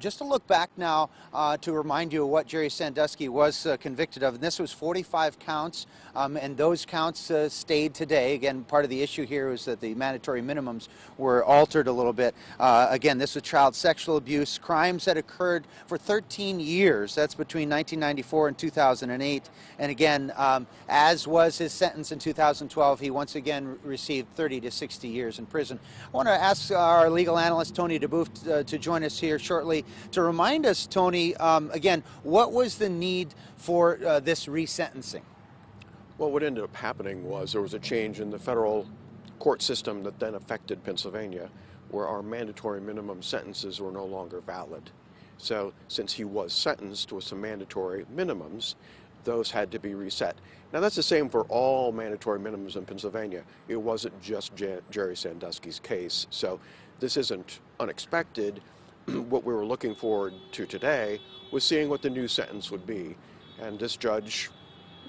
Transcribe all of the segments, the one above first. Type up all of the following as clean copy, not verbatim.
Just to look back now to remind you of what Jerry Sandusky was convicted of, and this was 45 counts, and those counts stayed today. Again, part of the issue here is that the mandatory minimums were altered a little bit. Again, this was child sexual abuse, crimes that occurred for 13 years. That's between 1994 and 2008. And again, as was his sentence in 2012, he once again received 30 to 60 years in prison. I want to ask our legal analyst, Tony Debouf, to join us here shortly. To remind us, Tony, again, what was the need for this resentencing? Well, what ended up happening was there was a change in the federal court system that then affected Pennsylvania, where our mandatory minimum sentences were no longer valid. So since he was sentenced with some mandatory minimums, those had to be reset. Now that's the same for all mandatory minimums in Pennsylvania. It wasn't just Jerry Sandusky's case. So this isn't unexpected. What we were looking forward to today was seeing what the new sentence would be. And this judge,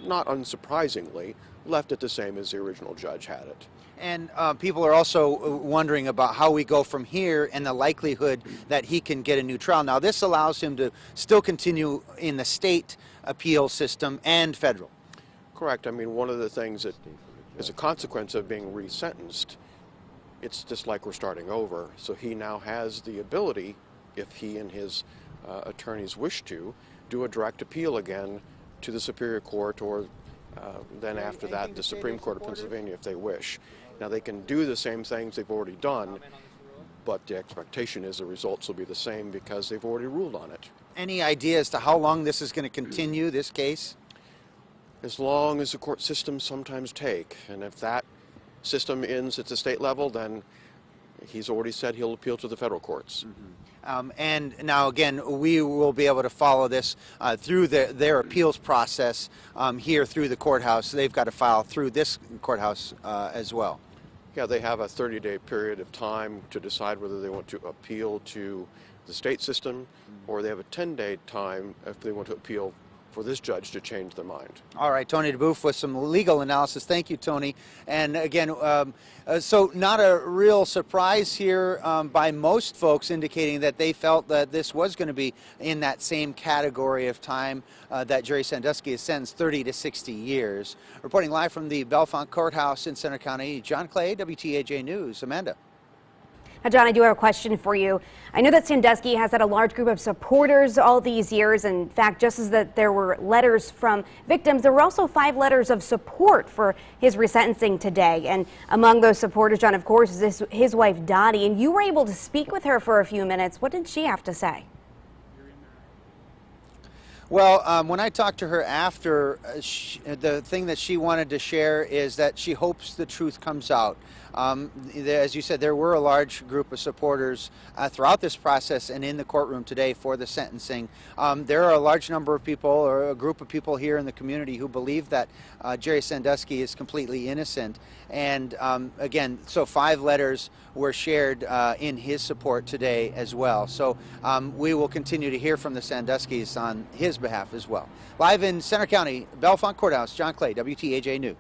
not unsurprisingly, left it the same as the original judge had it. And people are also wondering about how we go from here and the likelihood that he can get a new trial. Now, this allows him to still continue in the state appeal system and federal. Correct. I mean, one of the things that is a consequence of being resentenced, it's just like we're starting over. So he now has the ability, if he and his attorneys wish to, do a direct appeal again to the Superior Court or then after that the Supreme Court of Pennsylvania if they wish. Now they can do the same things they've already done, but the expectation is the results will be the same because they've already ruled on it. Any idea as to how long this is going to continue, this case? As long as the court systems sometimes take, and if that system ends at the state level, then he's already said he'll appeal to the federal courts. And now, again, we will be able to follow this through their appeals process here through the courthouse. They've got to file through this courthouse as well. Yeah, they have a 30-day period of time to decide whether they want to appeal to the state system, or they have a 10-day time if they want to appeal for this judge to change their mind. All right, Tony Debouf with some legal analysis. Thank you, Tony. And again, so not a real surprise here by most folks indicating that they felt that this was going to be in that same category of time that Jerry Sandusky is sentenced 30 to 60 years. Reporting live from the Bellefonte Courthouse in Center County, John Clay, WTAJ News. Amanda. Now, John, I do have a question for you. I know that Sandusky has had a large group of supporters all these years. In fact, just as that there were letters from victims, there were also 5 letters of support for his resentencing today. And among those supporters, John, of course, is his wife, Dottie. And you were able to speak with her for a few minutes. What did she have to say? Well, when I talked to her after, the thing that she wanted to share is that she hopes the truth comes out. As you said, there were a large group of supporters throughout this process and in the courtroom today for the sentencing. There are a large number of people, or a group of people here in the community, who believe that Jerry Sandusky is completely innocent. And again, so 5 letters were shared in his support today as well. So we will continue to hear from the Sanduskys on his behalf as well. Live in Center County, Bellefonte Courthouse, John Clay, WTAJ News.